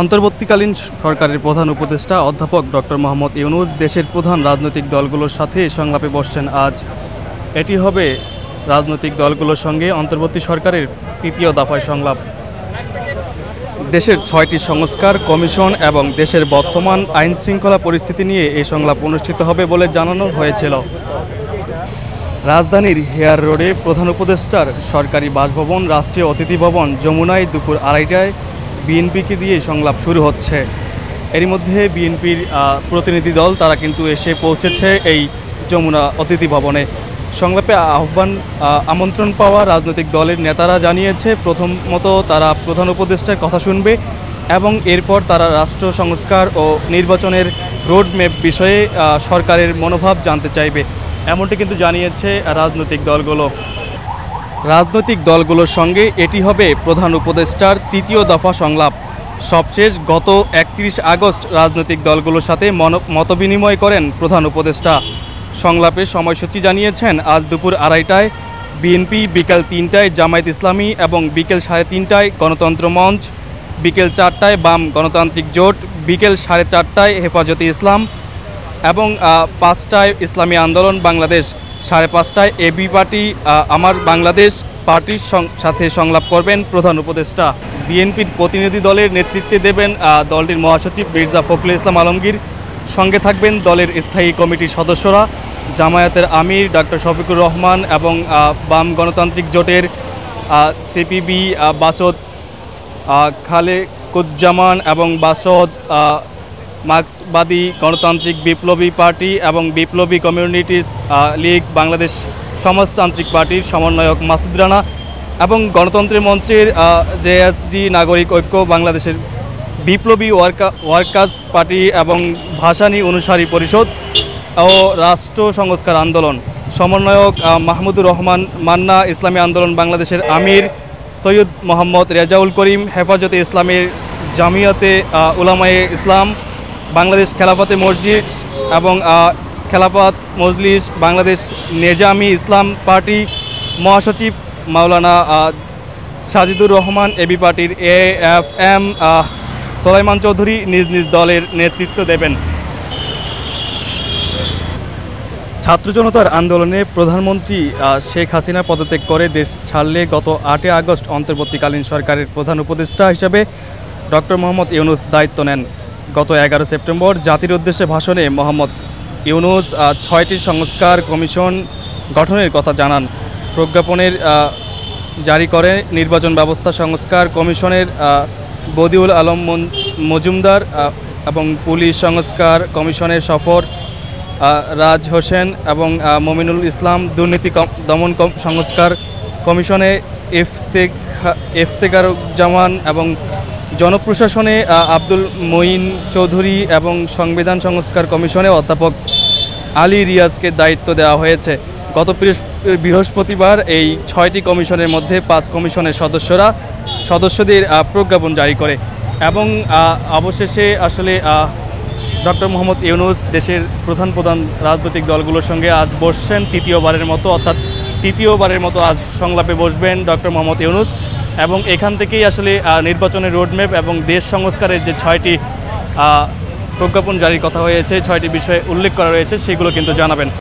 অন্তর্বর্তীকালীন সরকারের প্রধান উপদেষ্টা অধ্যাপক ডক্টর মোহাম্মদ ইউনূস দেশের প্রধান রাজনৈতিক দলগুলোর সাথে সংলাপে বসছেন আজ। এটি হবে রাজনৈতিক দলগুলোর সঙ্গে অন্তর্বর্তী সরকারের তৃতীয় দফায় সংলাপ। দেশের ৬টি সংস্কার কমিশন এবং দেশের বর্তমান আইনশৃঙ্খলা পরিস্থিতি নিয়ে এই সংলাপ অনুষ্ঠিত হবে বলে জানানো হয়েছিল। রাজধানীর হেয়ার রোডে প্রধান উপদেষ্টার সরকারি বাসভবন রাষ্ট্রীয় অতিথি ভবন যমুনায় দুপুর ২:৩০টায় বিএনপিকে দিয়ে সংলাপ শুরু হচ্ছে। এরই মধ্যে বিএনপির প্রতিনিধি দল তারা কিন্তু এসে পৌঁছেছে এই যমুনা অতিথি ভবনে। সংলাপে আমন্ত্রণ পাওয়া রাজনৈতিক দলের নেতারা জানিয়েছে প্রথমত তারা প্রধান উপদেষ্টার কথা শুনবে এবং এরপর তারা রাষ্ট্র সংস্কার ও নির্বাচনের রোডম্যাপ বিষয়ে সরকারের মনোভাব জানতে চাইবে, এমনটি কিন্তু জানিয়েছে রাজনৈতিক দলগুলোর সঙ্গে এটি হবে প্রধান উপদেষ্টার তৃতীয় দফা সংলাপ। সবশেষ গত ৩১ আগস্ট রাজনৈতিক দলগুলোর সাথে মতবিনিময় করেন প্রধান উপদেষ্টা। সংলাপের সময়সূচি জানিয়েছেন আজ দুপুর ২:৩০টায় বিএনপি, বিকেল ৩টায় জামায়াত ইসলামী এবং বিকেল ৩:৩০টায় গণতন্ত্র মঞ্চ, বিকেল ৪টায় বাম গণতান্ত্রিক জোট, বিকেল ৪:৩০টায় হেফাজতে ইসলাম এবং ৫টায় ইসলামী আন্দোলন বাংলাদেশ, ৫:৩০টায় এবি পার্টি আমার বাংলাদেশ পার্টির সাথে সংলাপ করবেন প্রধান উপদেষ্টা। বিএনপির প্রতিনিধি দলের নেতৃত্বে দেবেন দলটির মহাসচিব মির্জা ফখরুল ইসলাম আলমগীর। সঙ্গে থাকবেন দলের স্থায়ী কমিটির সদস্যরা, জামায়াতের আমির ডক্টর শফিকুর রহমান এবং বাম গণতান্ত্রিক জোটের সিপিবি বাসদ খালেকুজ্জামান এবং বাসদ মার্ক্সবাদী গণতান্ত্রিক বিপ্লবী পার্টি এবং বিপ্লবী কমিউনিটিস লীগ বাংলাদেশ সমাজতান্ত্রিক পার্টির সমন্বয়ক মাসুদ রানা এবং গণতন্ত্রের মঞ্চের জেএসডি নাগরিক ঐক্য বাংলাদেশের বিপ্লবী ওয়ার্কার্স পার্টি এবং ভাসানী অনুসারী পরিষদ ও রাষ্ট্র সংস্কার আন্দোলন সমন্বয়ক মাহমুদুর রহমান মান্না, ইসলামী আন্দোলন বাংলাদেশের আমির সৈয়দ মোহাম্মদ রেজাউল করিম, হেফাজতে ইসলামের জামিয়াতে উলামায়ে ইসলাম, বাংলাদেশ খেলাফতে মসজিদ এবং খেলাফত মজলিস বাংলাদেশ নেজামি ইসলাম পার্টি, মহাসচিব মাওলানা সাজিদুর রহমান, এবি পার্টির AFM সোলাইমান চৌধুরী নিজ নিজ দলের নেতৃত্ব দেবেন। ছাত্র জনতার আন্দোলনে প্রধানমন্ত্রী শেখ হাসিনা পদত্যাগ করে দেশ ছাড়লে গত ৮ আগস্ট অন্তর্বর্তীকালীন সরকারের প্রধান উপদেষ্টা হিসাবে ডক্টর মোহাম্মদ ইউনূস দায়িত্ব নেন। গত ১১ সেপ্টেম্বর জাতির উদ্দেশ্যে ভাষণে মোহাম্মদ ইউনূস ৬টি সংস্কার কমিশন গঠনের কথা জানান। প্রজ্ঞাপনের জারি করে নির্বাচন ব্যবস্থা সংস্কার কমিশনের বদিউল আলম মজুমদার এবং পুলিশ সংস্কার কমিশনের সফর রাজ হোসেন এবং মমিনুল ইসলাম, দুর্নীতি দমন সংস্কার কমিশনে ইফতেখারুজ্জামান এবং জনপ্রশাসনে আব্দুল মঈন চৌধুরী এবং সংবিধান সংস্কার কমিশনে অধ্যাপক আলী রিয়াজকে দায়িত্ব দেওয়া হয়েছে। গত বৃহস্পতিবার এই ৬টি কমিশনের মধ্যে ৫ কমিশনের সদস্যদের প্রজ্ঞাপন জারি করে এবং অবশেষে আসলে ডক্টর মোহাম্মদ ইউনূস দেশের প্রধান রাজনৈতিক দলগুলোর সঙ্গে আজ বসছেন তৃতীয়বারের মতো আজ সংলাপে বসবেন ডক্টর মোহাম্মদ ইউনূস এবং এখান থেকেই আসলে নির্বাচনের রোডম্যাপ এবং দেশ সংস্কারের যে ৬টি প্রজ্ঞাপন জারির কথা হয়েছে, ৬টি বিষয়ে উল্লেখ করা রয়েছে, সেগুলো কিন্তু জানাবেন।